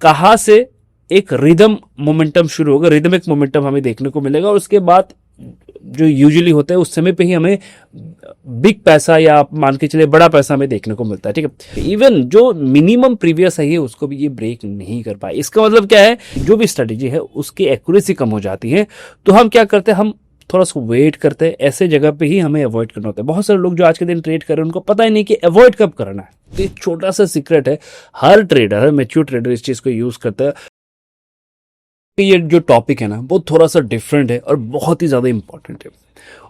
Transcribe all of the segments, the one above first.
कहाँ से एक रिदम मोमेंटम शुरू होगा, रिदमिक मोमेंटम हमें देखने को मिलेगा, और उसके बाद जो यूजुअली होता है उस समय पे ही हमें बिग पैसा या आप मान के चले बड़ा पैसा हमें देखने को मिलता है। ठीक है, इवन जो मिनिमम प्रीवियस है उसको भी ये ब्रेक नहीं कर पाए। इसका मतलब क्या है, जो भी स्ट्रेटेजी है उसकी एक्यूरेसी कम हो जाती है। तो हम क्या करते हैं, हम थोड़ा सा वेट करते हैं, ऐसे जगह पे ही हमें अवॉइड करना होता है। बहुत सारे लोग जो आज के दिन ट्रेड कर रहे हैं उनको पता ही नहीं कि अवॉइड कब करना है। तो एक छोटा सा सीक्रेट है, हर ट्रेडर, हर मैच्योर ट्रेडर इस चीज को यूज करता है। ये जो टॉपिक है ना वो थोड़ा सा डिफरेंट है और बहुत ही ज़्यादा इंपॉर्टेंट है।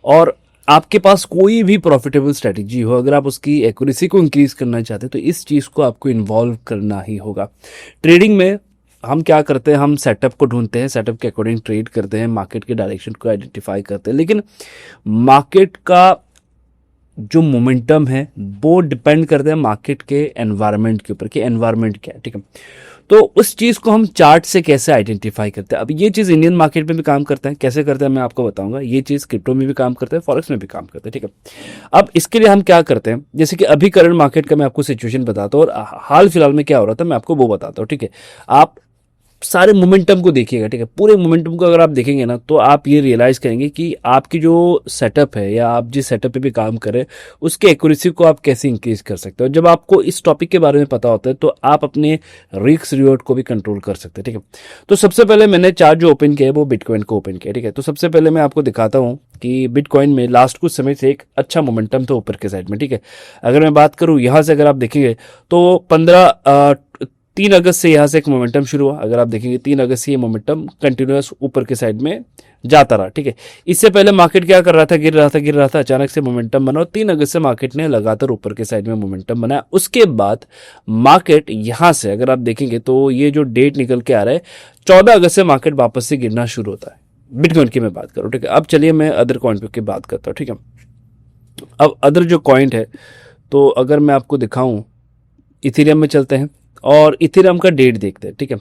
और आपके पास कोई भी प्रॉफिटेबल स्ट्रेटजी हो, अगर आप उसकी एक्यूरेसी को इंक्रीज करना चाहते हैं तो इस चीज़ को आपको इन्वॉल्व करना ही होगा। ट्रेडिंग में हम क्या करते हैं, हम सेटअप को ढूंढते हैं, सेटअप के अकॉर्डिंग ट्रेड करते हैं, मार्केट के डायरेक्शन को आइडेंटिफाई करते हैं। लेकिन मार्केट का जो मोमेंटम है वो डिपेंड करते हैं मार्केट के एनवायरनमेंट के ऊपर कि एनवायरनमेंट क्या है। ठीक है, तो उस चीज़ को हम चार्ट से कैसे आइडेंटिफाई करते हैं। अब ये चीज़ इंडियन मार्केट में भी काम करता है, कैसे करते हैं मैं आपको बताऊंगा। ये चीज़ क्रिप्टो में भी काम करता है, फॉरेक्स में भी काम करता है। ठीक है, अब इसके लिए हम क्या करते हैं, जैसे कि अभी करंट मार्केट का मैं आपको सिचुएशन बताता हूँ और हाल फिलहाल में क्या हो रहा था मैं आपको वो बताता हूँ। ठीक है, आप सारे मोमेंटम को देखिएगा। ठीक है, पूरे मोमेंटम को अगर आप देखेंगे ना तो आप ये रियलाइज करेंगे कि आपकी जो सेटअप है या आप जिस सेटअप पे भी काम कर रहे हैं उसके एक्यूरेसी को आप कैसे इंक्रीज कर सकते हो। जब आपको इस टॉपिक के बारे में पता होता है तो आप अपने रिस्क रिवॉर्ड को भी कंट्रोल कर सकते हैं। ठीक है, तो सबसे पहले मैंने चार्ट जो ओपन किया है वो बिटकॉइन को ओपन किया। ठीक है, तो सबसे पहले मैं आपको दिखाता हूँ कि बिटकॉइन में लास्ट कुछ समय से एक अच्छा मोमेंटम था ऊपर के साइड में। ठीक है, अगर मैं बात करूँ यहाँ से, अगर आप देखेंगे तो 3 अगस्त से यहाँ से एक मोमेंटम शुरू हुआ। अगर आप देखेंगे 3 अगस्त से ये मोमेंटम कंटिन्यूअस ऊपर के साइड में जाता रहा। ठीक है, इससे पहले मार्केट क्या कर रहा था, गिर रहा था, अचानक से मोमेंटम बना और 3 अगस्त से मार्केट ने लगातार ऊपर के साइड में मोमेंटम बनाया। उसके बाद मार्केट यहाँ से अगर आप देखेंगे तो ये जो डेट निकल के आ रहा है 14 अगस्त से मार्केट वापस से गिरना शुरू होता है। बिटकॉइन की मैं बात करूँ। ठीक है, अब चलिए मैं अदर कॉइन की बात करता हूँ। ठीक है, अब अदर जो कॉइन है तो अगर मैं आपको दिखाऊं, इथेरियम में चलते हैं और इथेरियम का डेट देखते हैं। ठीक है,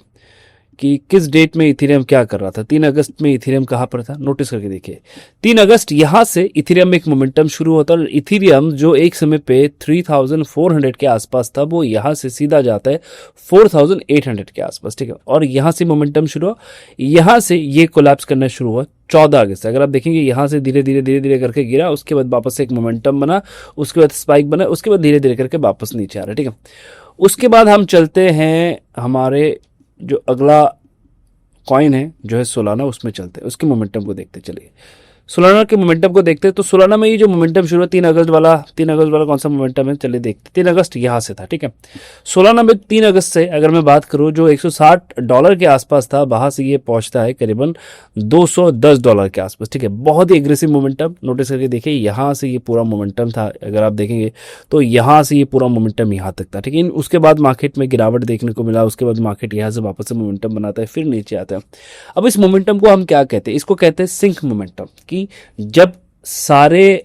कि किस डेट में इथेरियम क्या कर रहा था। 3 अगस्त में इथेरियम कहाँ पर था, नोटिस करके देखिए। 3 अगस्त यहाँ से इथेरियम में एक मोमेंटम शुरू होता है और इथेरियम जो एक समय पे 3400 के आसपास था वो यहाँ से सीधा जाता है 4800 के आसपास। ठीक है, और यहाँ से मोमेंटम शुरू हुआ, यहाँ से ये कोलैप्स करना शुरू हुआ 14 अगस्त। अगर आप देखेंगे यहाँ से धीरे धीरे करके गिरा, उसके बाद वापस से एक मोमेंटम बना, उसके बाद स्पाइक बना, उसके बाद धीरे धीरे करके वापस नीचे आ रहा है। ठीक है, उसके बाद हम चलते हैं हमारे जो अगला कॉइन है जो है सोलाना, उसमें चलते हैं, उसके मोमेंटम को देखते चलिए। सोलाना के मोमेंटम को देखते हैं तो सोलाना में ये जो मोमेंटम शुरू है 3 अगस्त वाला कौन सा मोमेंटम है चलिए देखते। 3 अगस्त यहाँ से था। ठीक है, सोलाना में 3 अगस्त से अगर मैं बात करूँ जो $160 के आसपास था वहां से ये पहुंचता है करीबन $210 के आसपास। ठीक है, बहुत ही एग्रेसिव मोमेंटम, नोटिस करके देखिए। यहाँ से ये पूरा मोमेंटम था, अगर आप देखेंगे तो यहाँ से ये पूरा मोमेंटम यहाँ तक था। ठीक है, उसके बाद मार्केट में गिरावट देखने को मिला, उसके बाद मार्केट यहाँ से वापस से मोमेंटम बनाता है, फिर नीचे आता है। अब इस मोमेंटम को हम क्या कहते हैं, इसको कहते हैं सिंक मोमेंटम। कि जब सारे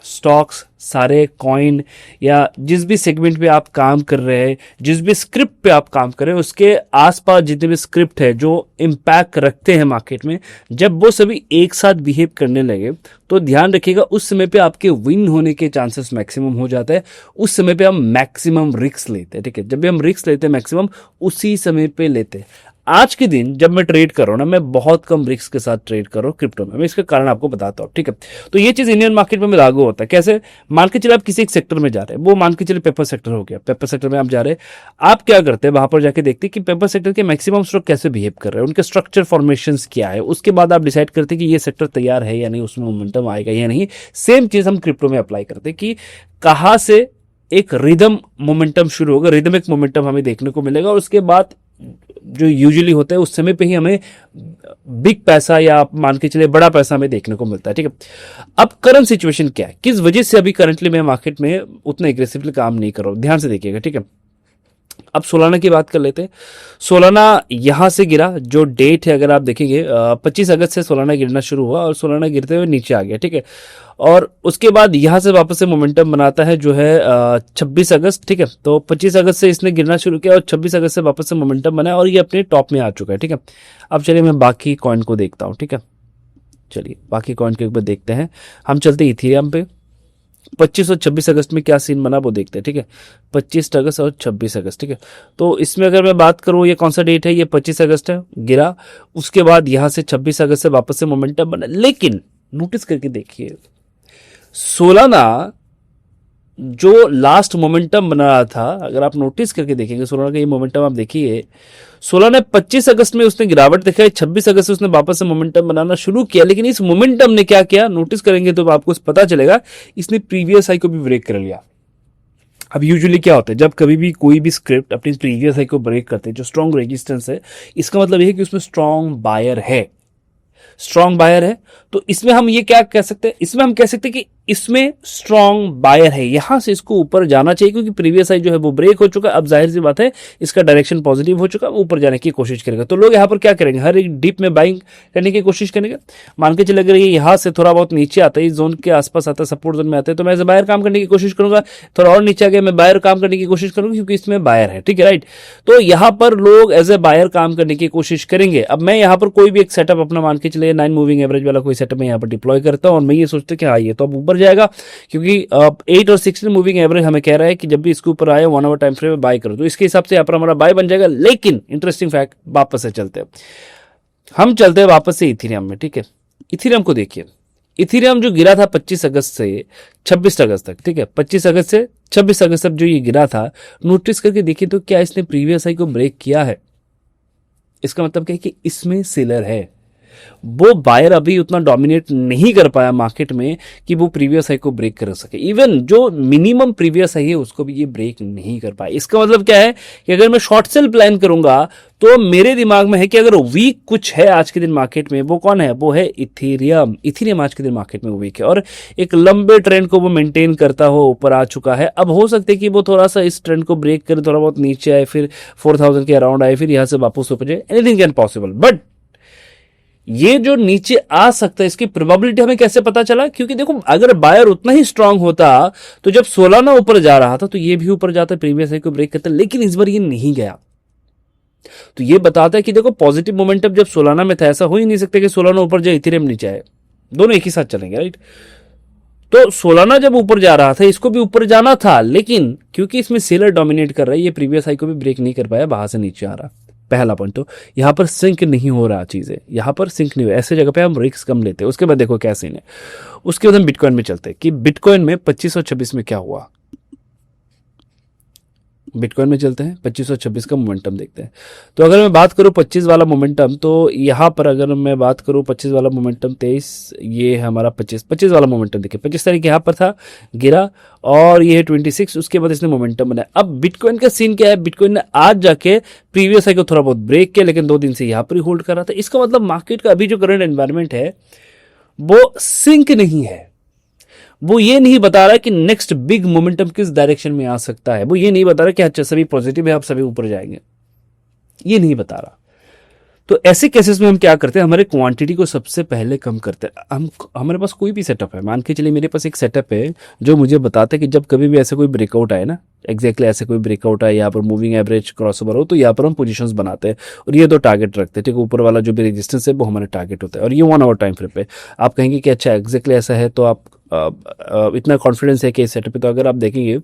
स्टॉक्स, सारे कॉइन या जिस भी सेगमेंट पे आप काम कर रहे हैं, जिस भी स्क्रिप्ट पे आप काम कर रहे हैं, उसके आसपास जितने भी स्क्रिप्ट है जो इम्पैक्ट रखते हैं मार्केट में, जब वो सभी एक साथ बिहेव करने लगे तो ध्यान रखिएगा उस समय पे आपके विन होने के चांसेस मैक्सिमम हो जाता है। उस समय पे हम मैक्सिमम रिस्क लेते हैं। ठीक है, जब भी हम रिस्क लेते हैं मैक्सिमम उसी समय पे लेते हैं। आज के दिन जब मैं ट्रेड कर रहा हूं ना, मैं बहुत कम रिस्क के साथ ट्रेड कर रहा हूं क्रिप्टो में। मैं इसका कारण आपको बताता हूं। ठीक है, तो ये चीज इंडियन मार्केट में लागू होता है। कैसे, मान के चले आप किसी एक सेक्टर में जा रहे हैं, वो मान के चले पेपर सेक्टर हो गया, पेपर सेक्टर में आप जा रहे हैं, आप क्या करते हैं वहां पर जाके देखते हैं कि पेपर सेक्टर के मैक्सिमम स्टॉक कैसे बिहेव कर रहे हैं, उनके स्ट्रक्चर फॉर्मेशन क्या है, उसके बाद आप डिसाइड करते हैं कि ये सेक्टर तैयार है या नहीं, उसमें मोमेंटम आएगा या नहीं। सेम चीज हम क्रिप्टो में अप्लाई करते हैं कि कहां से एक रिदम मोमेंटम शुरू होगा, रिदमिक मोमेंटम हमें देखने को मिलेगा, और उसके बाद जो यूजुअली होता है उस समय पे ही हमें बिग पैसा या आप मान के चले बड़ा पैसा हमें देखने को मिलता है। ठीक है, अब करंट सिचुएशन क्या है, किस वजह से अभी करंटली मैं मार्केट में उतना एग्रेसिवली काम नहीं कर रहा हूं, ध्यान से देखिएगा। ठीक है, अब सोलाना की बात कर लेते हैं। सोलाना यहां से गिरा, जो डेट है अगर आप देखेंगे 25 अगस्त से सोलाना गिरना शुरू हुआ और सोलाना गिरते हुए नीचे आ गया। ठीक है, और उसके बाद यहां से वापस से मोमेंटम बनाता है जो है 26 अगस्त। ठीक है, तो 25 अगस्त से इसने गिरना शुरू किया और 26 अगस्त से वापस से मोमेंटम बनाया और ये अपने टॉप में आ चुका है। ठीक है, अब चलिए मैं बाकी कॉइन को देखता हूं। ठीक है, चलिए बाकी कॉइन के ऊपर देखते हैं। हम चलते इथेरियम पे। 25 और 26 अगस्त में क्या सीन बना वो देखते हैं, ठीक है। 25 अगस्त और 26 अगस्त, ठीक है। तो इसमें अगर मैं बात करूं, ये कौन सा डेट है, ये 25 अगस्त है, गिरा। उसके बाद यहां से 26 अगस्त से वापस से मोमेंटम बना, लेकिन नोटिस करके देखिए सोलाना जो लास्ट मोमेंटम बना रहा था, अगर आप नोटिस करके देखेंगे सोलाना का ये मोमेंटम आप देखिए, सोलाना ने 25 अगस्त में उसने गिरावट दिखाई, 26 अगस्त से उसने वापस से मोमेंटम बनाना शुरू किया, लेकिन इस मोमेंटम ने क्या किया नोटिस करेंगे तो आपको पता चलेगा, इसने प्रीवियस हाई को भी ब्रेक कर लिया। अब यूजुअली क्या होता है, जब कभी भी कोई भी स्क्रिप्ट अपनी प्रीवियस हाई को ब्रेक करते हैं, जो स्ट्रॉन्ग रेजिस्टेंस है, इसका मतलब यह है कि उसमें स्ट्रॉन्ग बायर है, स्ट्रॉन्ग बायर है। तो इसमें हम ये क्या कह सकते हैं, इसमें हम कह सकते हैं कि इसमें स्ट्रॉन्ग बायर है, यहां से इसको ऊपर जाना चाहिए, क्योंकि प्रीवियस हाई जो है वो ब्रेक हो चुका है। अब जाहिर सी बात है इसका डायरेक्शन पॉजिटिव हो चुका है, ऊपर जाने की कोशिश करेगा। तो लोग यहां पर क्या करेंगे, हर एक डिप में बाइंग करने की कोशिश करेंगे। मान के चले अगर ये यहां से थोड़ा बहुत नीचे आता है, इस जोन के आसपास आता है, सपोर्ट जोन में आता है, तो मैं एज बायर काम करने की कोशिश करूंगा। थोड़ा और नीचे आ गया, मैं बायर काम करने की कोशिश करूंगा, क्योंकि इसमें बायर है, ठीक है, राइट। तो यहां पर लोग एज ए बायर काम करने की कोशिश करेंगे। अब मैं यहां पर कोई भी एक सेटअप अपना मान के चले 9 मूविंग एवरेज वाला कोई सेटअप मैं यहाँ पर डिप्लॉय करता हूं, और मैं ये सोचता हूं कि हाँ ये तो अब ऊपर जाएगा, क्योंकि 8 और 16 मूविंग एवरेज हमें कह रहा है कि जब भी इसके ऊपर आए 1 आवर टाइम फ्रेम में बाय करो, तो इसके हिसाब से यहाँ पर हमारा बाय बन जाएगा। लेकिन इंटरेस्टिंग फैक्ट, वापस से चलते हैं, हम चलते हैं वापस से इथेरियम में, ठीक है। इथेरियम को देखिए, इथेरियम जो गिरा था 25 अगस्त से 26 अगस्त तक, ठीक है, 25 अगस्त से 26 अगस्त तक जो ये गिरा था, नोटिस करके देखिए तो क्या इसने प्रीवियस हाई को ब्रेक किया है। इसका मतलब क्या है कि इसमें सेलर है, वो बायर अभी उतना डोमिनेट नहीं कर पाया मार्केट में कि वो प्रीवियस हाई को ब्रेक कर सके। इवन जो मिनिमम प्रीवियस हाई है उसको भी ये ब्रेक नहीं कर पाया। इसका मतलब क्या है कि अगर मैं शॉर्ट सेल प्लान करूंगा तो मेरे दिमाग में है कि अगर वीक कुछ है आज के दिन मार्केट में, वो कौन है, वो है इथेरियम। इथेरियम आज के दिन मार्केट में वीक है और एक लंबे ट्रेंड को वो मेंटेन करता हो ऊपर आ चुका है। अब हो सकता है कि वो थोड़ा सा इस ट्रेंड को ब्रेक करे, थोड़ा बहुत नीचे आए, फिर 4000 के अराउंड आए, फिर यहां से वापस ऊपर जाए, एनीथिंग कैन पॉसिबल। बट ये जो नीचे आ सकता है इसकी प्रोबेबिलिटी हमें कैसे पता चला, क्योंकि देखो अगर बायर उतना ही स्ट्रांग होता तो जब सोलाना ऊपर जा रहा था तो ये भी ऊपर जाता, प्रीवियस हाई को ब्रेक करता, लेकिन इस बार ये नहीं गया। तो ये बताता है कि देखो पॉजिटिव मोमेंटम जब सोलाना में था, ऐसा हो ही नहीं सकता कि सोलाना ऊपर जाए इथेरियम नीचे आए, दोनों एक ही साथ चलेंगे, राइट। तो सोलाना जब ऊपर जा रहा था इसको भी ऊपर जाना था, लेकिन क्योंकि इसमें सेलर डोमिनेट कर रहा है, ये प्रीवियस हाई को भी ब्रेक नहीं कर पाया, बाहर से नीचे आ रहा। पहला पॉइंट तो यहां पर सिंक नहीं हो रहा, चीजें यहां पर सिंक नहीं हो, ऐसे जगह पे हम रिस्क कम लेते हैं। उसके बाद देखो क्या सीन है, उसके बाद हम बिटकॉइन में चलते हैं कि बिटकॉइन में 25 और 26 में क्या हुआ। बिटकॉइन में चलते हैं, 25 और 26 का मोमेंटम देखते हैं। तो अगर मैं बात करूं 25 वाला मोमेंटम, तो यहां पर अगर मैं बात करूं 25 वाला मोमेंटम 23, ये है हमारा 25 वाला मोमेंटम। देखिए 25 तारीख यहां पर था, गिरा, और ये है 26, उसके बाद इसने मोमेंटम बनाया। अब बिटकॉइन का सीन क्या है, बिटकॉइन ने आज जाके प्रीवियस हाई को थोड़ा बहुत ब्रेक किया, लेकिन 2 दिन से यहां पर ही होल्ड कर रहा था। इसका मतलब मार्केट का अभी जो करंट एनवायरमेंट है वो सिंक नहीं है, वो ये नहीं बता रहा कि नेक्स्ट बिग मोमेंटम किस डायरेक्शन में आ सकता है, वो ये नहीं बता रहा कि अच्छा सभी पॉजिटिव है आप सभी ऊपर जाएंगे, ये नहीं बता रहा। तो ऐसे केसेस में हम क्या करते हैं, हमारे क्वांटिटी को सबसे पहले कम करते हैं। हम हमारे पास कोई भी सेटअप है, मान के चलिए मेरे पास एक सेटअप है जो मुझे बताता है कि जब कभी भी ऐसे कोई ब्रेकआउट आए ना, एग्जैक्टली ऐसे कोई ब्रेकआउट आए, यहाँ पर मूविंग एवरेज क्रॉसओवर हो, तो यहाँ पर हम पोजीशंस बनाते हैं और ये 2 टारगेट रखते हैं, ठीक है। ऊपर वाला जो भी रेजिस्टेंस है वो हमारा टारगेट होता है, और ये 1 आवर टाइम फ्रेम पे। आप कहेंगे कि अच्छा एग्जैक्टली ऐसा है, तो आप इतना कॉन्फिडेंस है कि इस सेटअप पे, तो अगर आप देखेंगे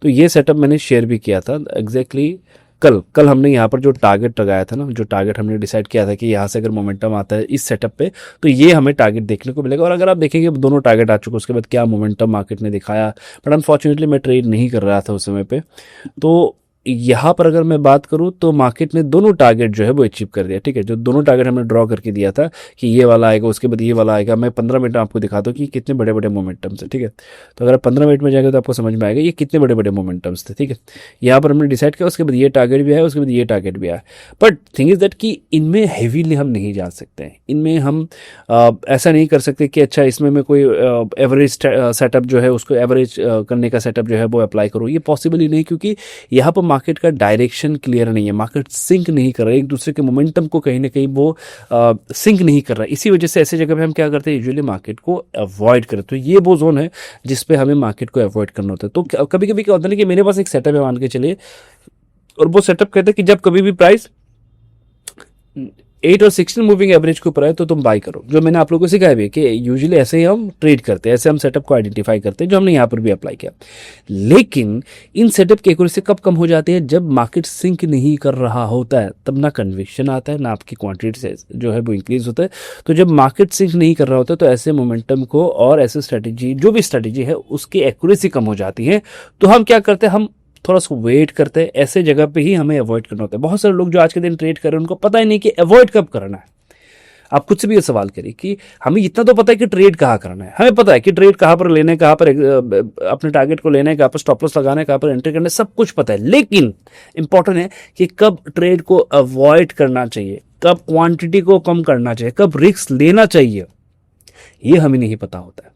तो ये सेटअप मैंने शेयर भी किया था एग्जैक्टली कल हमने यहाँ पर जो टारगेट लगाया था ना, जो टारगेट हमने डिसाइड किया था कि यहाँ से अगर मोमेंटम आता है इस सेटअप पे तो ये हमें टारगेट देखने को मिलेगा। और अगर आप देखेंगे दोनों टारगेट आ चुके, उसके बाद क्या मोमेंटम मार्केट ने दिखाया, बट अनफॉर्चुनेटली मैं ट्रेड नहीं कर रहा था उस समय पे। तो यहाँ पर अगर मैं बात करूँ तो मार्केट ने दोनों टारगेट जो है वो अचीव कर दिया, ठीक है। जो दोनों टारगेट हमने ड्रॉ करके दिया था कि ये वाला आएगा उसके बाद ये वाला आएगा, मैं 15 मिनट में आपको दिखाता हूँ कि कितने बड़े बड़े मोमेंटम्स है, ठीक है। तो अगर आप 15 मिनट में जाएंगे तो आपको समझ में आएगा ये कितने बड़े बड़े मोमेंटम्स थे, ठीक है। यहाँ पर हमने डिसाइड किया, उसके बाद ये टारगेट भी आया, उसके बाद ये टारगेट भी आया। बट थिंग इज दैट कि इनमें हैवीली हम नहीं जा सकते हैं, इनमें हम ऐसा नहीं कर सकते कि अच्छा इसमें मैं कोई एवरेज सेटअप जो है उसको एवरेज करने का सेटअप जो है वो अप्लाई करूँ, ये पॉसिबल ही नहीं, क्योंकि यहाँ पर मार्केट का डायरेक्शन क्लियर नहीं है, मार्केट सिंक नहीं कर रहा है, एक दूसरे के मोमेंटम को कहीं ना कहीं वो सिंक नहीं कर रहा है। इसी वजह से ऐसी जगह पे हम क्या करते हैं, यूजुअली मार्केट को अवॉइड करते हैं। तो ये वो जोन है जिस पे हमें मार्केट को अवॉइड करना होता है। तो कभी कभी क्या होता है कि मेरे पास एक सेटअप है मान के चलिए, और वो सेटअप कहते हैं कि जब कभी भी प्राइस 8 और 16 मूविंग एवरेज के ऊपर है तो तुम बाय करो। जो मैंने आप लोगों को सिखाया भी है कि यूजुअली ऐसे ही हम ट्रेड करते हैं, ऐसे हम सेटअप को आइडेंटिफाई करते हैं, जो हमने यहाँ पर भी अप्लाई किया। लेकिन इन सेटअप की एक्यूरेसी कब कम हो जाती है? जब मार्केट सिंक नहीं कर रहा होता है, तब ना कन्विक्शन आता है ना आपकी क्वांटिटी से जो है वो इंक्रीज होता है। तो जब मार्केट सिंक नहीं कर रहा होता तो ऐसे मोमेंटम को और ऐसे स्ट्रेटेजी, जो भी स्ट्रेटेजी है उसकी एक्यूरेसी कम हो जाती है। तो हम क्या करते हैं, हम थोड़ा सा वेट करते हैं, ऐसे जगह पे ही हमें अवॉइड करना होता है। बहुत सारे लोग जो आज के दिन ट्रेड कर रहे हैं उनको पता ही नहीं कि अवॉइड कब करना है। आप खुद से भी ये सवाल करिए कि हमें इतना तो पता है कि ट्रेड कहाँ करना है, हमें पता है कि ट्रेड कहाँ पर लेना है, कहाँ पर अपने टारगेट को लेना है, कहाँ पर स्टॉप लॉस लगाना है, कहाँ पर एंट्री करना है, सब कुछ पता है। लेकिन इंपॉर्टेंट है कि कब ट्रेड को अवॉइड करना चाहिए, कब क्वांटिटी को कम करना चाहिए, कब रिस्क लेना चाहिए, ये हमें नहीं पता होता है।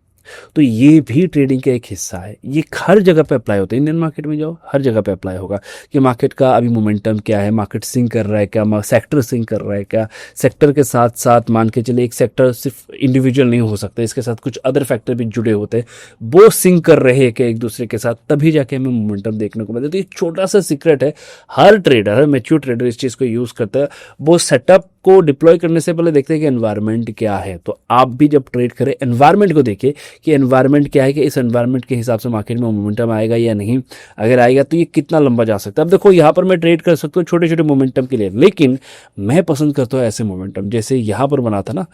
तो ये भी ट्रेडिंग का एक हिस्सा है। ये हर जगह पे अप्लाई होता है। इंडियन मार्केट में जाओ, हर जगह पे अप्लाई होगा कि मार्केट का अभी मोमेंटम क्या है, मार्केट सिंक कर रहा है क्या, सेक्टर सिंक कर रहा है क्या। सेक्टर के साथ साथ मान के चले एक सेक्टर सिर्फ इंडिविजुअल नहीं हो सकता, इसके साथ कुछ अदर फैक्टर भी जुड़े होते हैं, वो सिंक कर रहे हैं क्या एक दूसरे के साथ, तभी जाके हमें मोमेंटम देखने को मिलता है। तो ये छोटा सा सीक्रेट है, हर ट्रेडर, हर मैच्योर ट्रेडर इस चीज़ को यूज़ करता है। वो सेटअप को डिप्लॉय करने से पहले देखते हैं कि एनवायरनमेंट क्या है। तो आप भी जब ट्रेड करें एनवायरनमेंट को देखिए कि एनवायरनमेंट क्या है, कि इस एनवायरनमेंट के हिसाब से मार्केट में मोमेंटम आएगा या नहीं, अगर आएगा तो ये कितना लंबा जा सकता है। अब देखो यहाँ पर मैं ट्रेड कर सकता हूँ छोटे छोटे मोमेंटम के लिए, लेकिन मैं पसंद करता हूँ ऐसे मोमेंटम जैसे यहाँ पर बना था ना,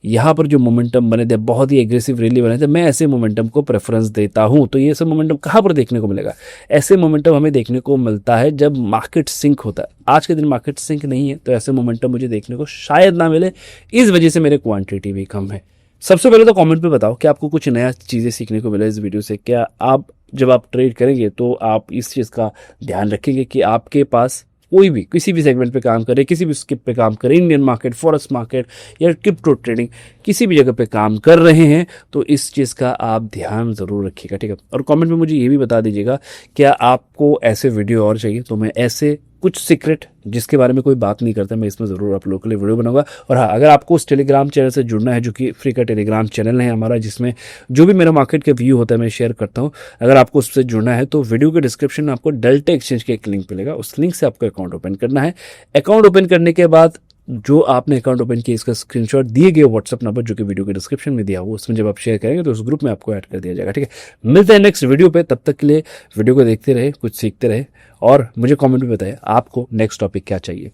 यहाँ पर जो मोमेंटम बने थे बहुत ही एग्रेसिव रैली बने थे, मैं ऐसे मोमेंटम को प्रेफरेंस देता हूँ। तो ये सब मोमेंटम कहाँ पर देखने को मिलेगा? ऐसे मोमेंटम हमें देखने को मिलता है जब मार्केट सिंक होता है। आज के दिन मार्केट सिंक नहीं है तो ऐसे मोमेंटम मुझे देखने को शायद ना मिले, इस वजह से मेरे क्वांटिटी भी कम है। सबसे पहले तो कमेंट पे बताओ कि आपको कुछ नया चीज़ें सीखने को मिला इस वीडियो से। क्या आप जब आप ट्रेड करेंगे तो आप इस चीज़ का ध्यान रखेंगे कि आपके पास कोई भी किसी भी सेगमेंट पे काम करे, किसी भी स्किप पे काम करे, इंडियन मार्केट, फॉरेक्स मार्केट या क्रिप्टो ट्रेडिंग, किसी भी जगह पे काम कर रहे हैं तो इस चीज़ का आप ध्यान ज़रूर रखिएगा, ठीक है। और कमेंट में मुझे ये भी बता दीजिएगा क्या आपको ऐसे वीडियो और चाहिए, तो मैं ऐसे कुछ सीक्रेट जिसके बारे में कोई बात नहीं करता मैं इसमें ज़रूर आप लोगों के लिए वीडियो बनाऊंगा। और हाँ, अगर आपको उस टेलीग्राम चैनल से जुड़ना है, जो कि फ्री का टेलीग्राम चैनल है हमारा, जिसमें जो भी मेरा मार्केट का व्यू होता है मैं शेयर करता हूँ, अगर आपको उससे जुड़ना है तो वीडियो के डिस्क्रिप्शन में आपको डेल्टा एक्सचेंज का एक लिंक मिलेगा, उस लिंक से आपको अकाउंट ओपन करना है। अकाउंट ओपन करने के बाद जो आपने अकाउंट ओपन किया इसका स्क्रीनशॉट दिए गए व्हाट्सएप नंबर जो कि वीडियो के डिस्क्रिप्शन में दिया हुआ, उसमें जब आप शेयर करेंगे तो उस ग्रुप में आपको ऐड कर दिया जाएगा, ठीक है। मिलते हैं नेक्स्ट वीडियो पे, तब तक के लिए वीडियो को देखते रहे, कुछ सीखते रहे और मुझे कमेंट में बताएं आपको नेक्स्ट टॉपिक क्या चाहिए।